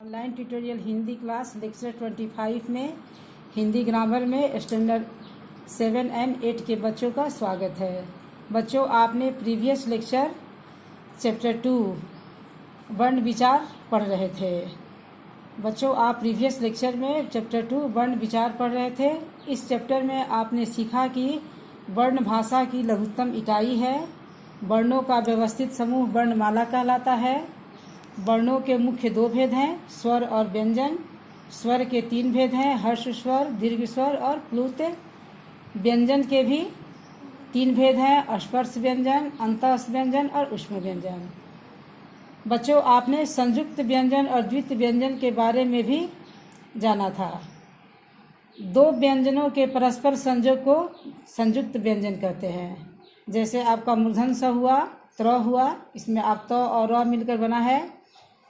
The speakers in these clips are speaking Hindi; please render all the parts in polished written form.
Online tutorial Hindi class lecture 25 में हिंदी ग्रामर में स्टैंडर्ड 7 एंड 8 के बच्चों का स्वागत है। बच्चों, आपने प्रीवियस लेक्चर चैप्टर 2 वर्ण विचार पढ़ रहे थे। बच्चों, आप प्रीवियस लेक्चर में चैप्टर 2 वर्ण विचार पढ़ रहे थे। इस चैप्टर में आपने सीखा कि वर्ण भाषा की लघुत्तम इकाई है। वर्णों का व्यवस्थित समूह वर्णमाला कहलाता है। वर्णों के मुख्य दो भेद हैं, स्वर और व्यंजन। स्वर के 3 भेद हैं, हर्ष स्वर, दीर्घ स्वर और प्लुत। व्यंजन के भी 3 भेद हैं, स्पर्श व्यंजन, अंतःस्थ व्यंजन और ऊष्म व्यंजन। बच्चों, आपने संयुक्त व्यंजन और द्वित्व व्यंजन के बारे में भी जाना था। 2 व्यंजनों के परस्पर संयोग को संयुक्त व्यंजन कहते हैं। जैसे आपका मूर्धन्य स हुआ, त्र हुआ, इसमें आप त और र मिलकर बना है।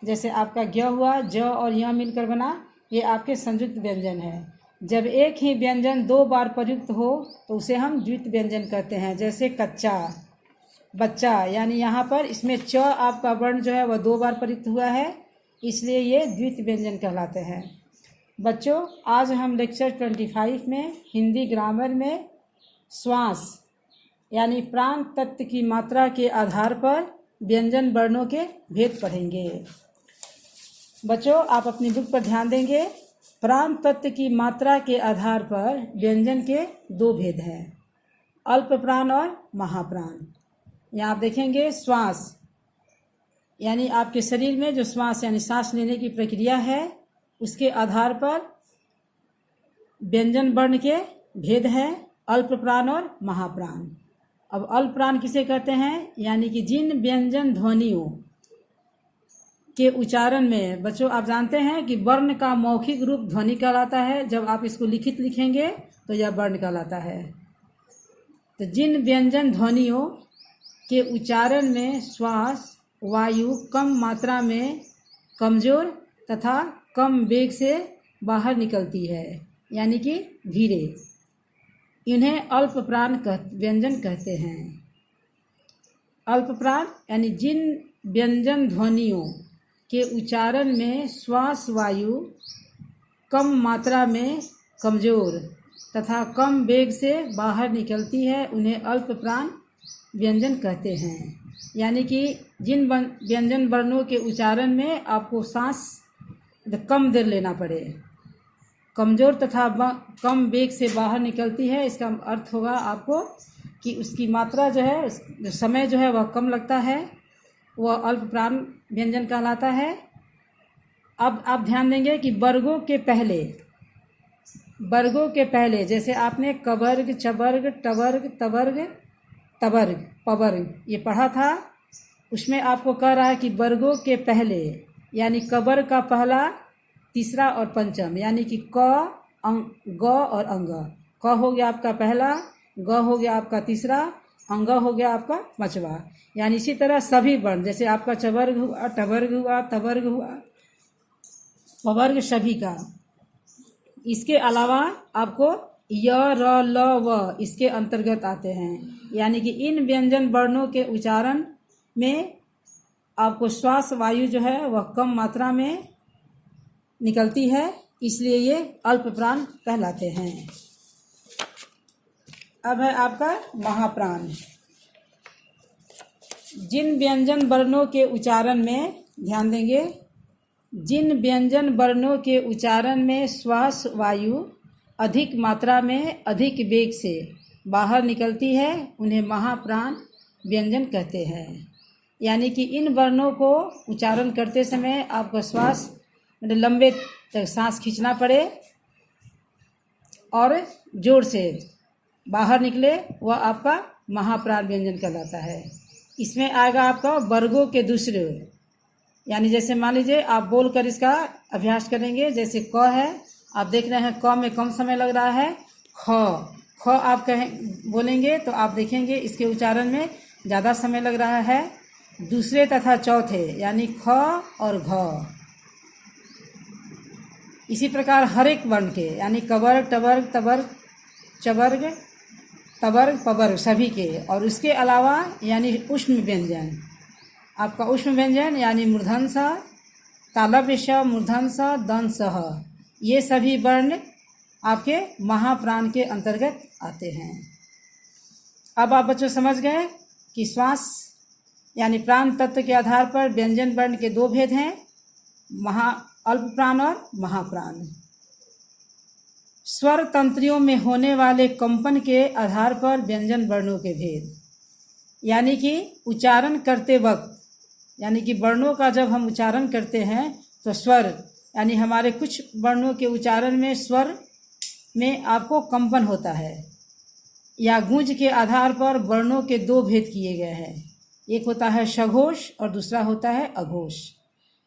जैसे आपका ज्ञ हुआ, ज और य मिलकर बना, ये आपके संयुक्त व्यंजन है। जब एक ही व्यंजन 2 बार प्रयुक्त हो तो उसे हम द्वित्व व्यंजन कहते हैं। जैसे कच्चा, बच्चा, यानी यहाँ पर इसमें च आपका वर्ण जो है वह 2 बार प्रयुक्त हुआ है, इसलिए ये द्वित्व व्यंजन कहलाते हैं। बच्चों, आज हम लेक्चर 25 में हिंदी ग्रामर में श्वास यानी प्राण तत्व की मात्रा के आधार पर व्यंजन वर्णों के भेद पढ़ेंगे। बच्चों, आप अपनी बुक पर ध्यान देंगे। प्राण तत्व की मात्रा के आधार पर व्यंजन के 2 भेद हैं, अल्प प्राण और महाप्राण। यहाँ आप देखेंगे श्वास यानी आपके शरीर में जो श्वास यानी सांस लेने की प्रक्रिया है, उसके आधार पर व्यंजन वर्ण के भेद हैं, अल्प प्राण और महाप्राण। अब अल्प प्राण किसे कहते हैं? यानी कि जिन व्यंजन ध्वनियों के उच्चारण में, बच्चों आप जानते हैं कि वर्ण का मौखिक रूप ध्वनि कहलाता है। जब आप इसको लिखित लिखेंगे तो यह वर्ण कहलाता है। तो जिन व्यंजन ध्वनियों के उच्चारण में श्वास वायु कम मात्रा में, कमजोर तथा कम वेग से बाहर निकलती है, यानी कि धीरे, इन्हें अल्प प्राण व्यंजन कहते हैं। अल्प प्राण यानी जिन व्यंजन ध्वनियों के उच्चारण में श्वास वायु कम मात्रा में, कमजोर तथा कम वेग से बाहर निकलती है, उन्हें अल्प प्राण व्यंजन कहते हैं। यानी कि जिन व्यंजन वर्णों के उच्चारण में आपको सांस कम देर लेना पड़े, कमजोर तथा कम वेग से बाहर निकलती है, इसका अर्थ होगा आपको कि उसकी मात्रा जो है, जो समय जो है वह कम लगता है, वह अल्प प्राण व्यंजन कहलाता है। अब आप ध्यान देंगे कि वर्गों के पहले जैसे आपने कवर्ग, चवर्ग, टवर्ग, तवर्ग, तवर्ग, पवर्ग ये पढ़ा था, उसमें आपको कह रहा है कि वर्गों के पहले यानी कवर्ग का पहला, तीसरा और पंचम, यानी कि क, ग और अंग। क हो गया आपका पहला, ग हो गया आपका तीसरा, अंग हो गया आपका पांचवा। यानी इसी तरह सभी वर्ण, जैसे आपका चवर्ग हुआ, टवर्ग हुआ, तवर्ग हुआ, पवर्ग, सभी का। इसके अलावा आपको य, र, ल, व इसके अंतर्गत आते हैं। यानी कि इन व्यंजन वर्णों के उच्चारण में आपको श्वास वायु जो है वह कम मात्रा में निकलती है, इसलिए ये अल्प प्राण कहलाते हैं। अब है आपका महाप्राण। जिन व्यंजन वर्णों के उच्चारण में, ध्यान देंगे, जिन व्यंजन वर्णों के उच्चारण में श्वास वायु अधिक मात्रा में, अधिक वेग से बाहर निकलती है, उन्हें महाप्राण व्यंजन कहते हैं। यानी कि इन वर्णों को उच्चारण करते समय आपको श्वास मतलब लंबे तक सांस खींचना पड़े और जोर से बाहर निकले, वह आपका महाप्राण व्यंजन कहलाता है। इसमें आएगा आपका वर्गों के दूसरे, यानी जैसे मान लीजिए आप बोलकर इसका अभ्यास करेंगे। जैसे क है, आप देख रहे हैं क में कम समय लग रहा है। ख आप बोलेंगे तो आप देखेंगे इसके उच्चारण में ज़्यादा समय लग रहा है। दूसरे तथा चौथे यानी ख और घ। इसी प्रकार हर एक वर्ण के यानी कवर्ग, टवर्ग, तवर्ग, चवर्ग, तवर्ग, पवर्ग सभी के, और उसके अलावा यानी ऊष्म व्यंजन, आपका ऊष्म व्यंजन यानी मूर्धन्य स, तालव्य श, मूर्धन स, दंत स, ये सभी वर्ण आपके महाप्राण के अंतर्गत आते हैं। अब आप बच्चों समझ गए कि श्वास यानी प्राण तत्व के आधार पर व्यंजन वर्ण के दो भेद हैं, अल्प प्राण और महाप्राण। स्वर तंत्रियों में होने वाले कंपन के आधार पर व्यंजन वर्णों के भेद, यानी कि उच्चारण करते वक्त, यानी कि वर्णों का जब हम उच्चारण करते हैं तो स्वर यानी हमारे कुछ वर्णों के उच्चारण में स्वर में आपको कंपन होता है, या गूंज के आधार पर वर्णों के दो भेद किए गए हैं। एक होता है सघोष और दूसरा होता है अघोष।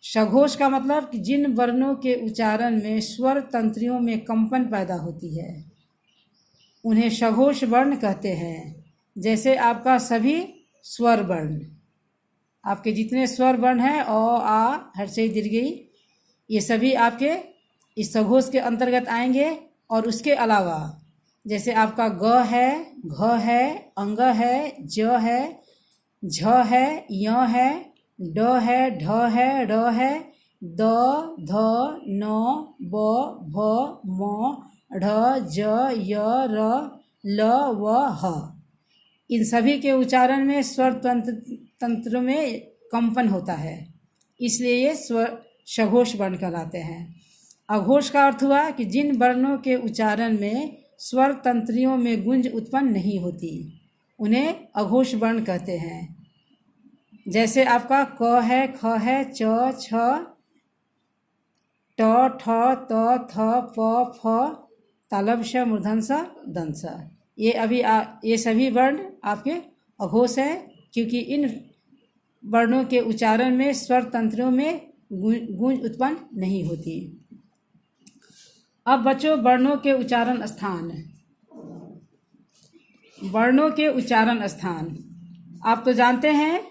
सघोष का मतलब कि जिन वर्णों के उच्चारण में स्वर तंत्रियों में कंपन पैदा होती है उन्हें सघोष वर्ण कहते हैं। जैसे आपका सभी स्वर वर्ण, आपके जितने स्वर वर्ण हैं अ, आ, हर्षई, दीर्घई, ये सभी आपके इस सघोष के अंतर्गत आएंगे। और उसके अलावा जैसे आपका ग है, घ है, अंग है, ज है, झ है, य है, ड है, ढ है, र है, द, ध, न, ब, भ, म, ढ, ज, य, र, ल, व, ह, इन सभी के उच्चारण में स्वर तंत्र में कंपन होता है, इसलिए ये स्वर सघोष वर्ण कहलाते हैं। अघोष का अर्थ हुआ कि जिन वर्णों के उच्चारण में स्वर तंत्रियों में गूंज उत्पन्न नहीं होती उन्हें अघोष वर्ण कहते हैं। जैसे आपका क है, ख है, च, छ, ट, ठ, त, थ, प, फ, तालव्य श, मूर्धन स, दंत स, ये सभी वर्ण आपके अघोष है, क्योंकि इन वर्णों के उच्चारण में स्वर तंत्रों में गूंज उत्पन्न नहीं होती। अब बच्चों वर्णों के उच्चारण स्थान। वर्णों के उच्चारण स्थान आप तो जानते हैं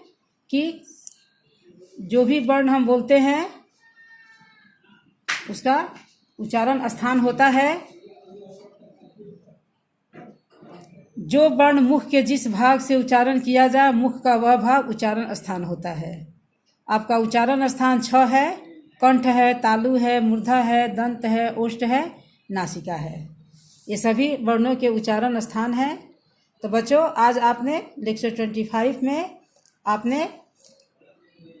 कि जो भी वर्ण हम बोलते हैं उसका उच्चारण स्थान होता है। जो वर्ण मुख के जिस भाग से उच्चारण किया जाए मुख का वह भाग उच्चारण स्थान होता है। आपका उच्चारण स्थान 6 है। कंठ है, तालु है, मूर्धा है, दंत है, ओष्ठ है, नासिका है, ये सभी वर्णों के उच्चारण स्थान हैं। तो बच्चों आज आपने लेक्चर 25 में आपने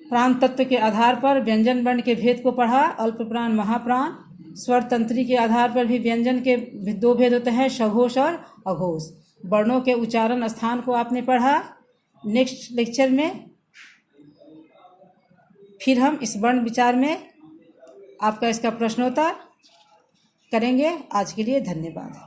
प्राण तत्व के आधार पर व्यंजन वर्ण के भेद को पढ़ा, अल्प प्राण, महाप्राण। स्वर तंत्री के आधार पर भी व्यंजन के दो भेद होते हैं, सघोष और अघोष। वर्णों के उच्चारण स्थान को आपने पढ़ा। नेक्स्ट लेक्चर में फिर हम इस वर्ण विचार में आपका इसका प्रश्नोत्तर करेंगे। आज के लिए धन्यवाद।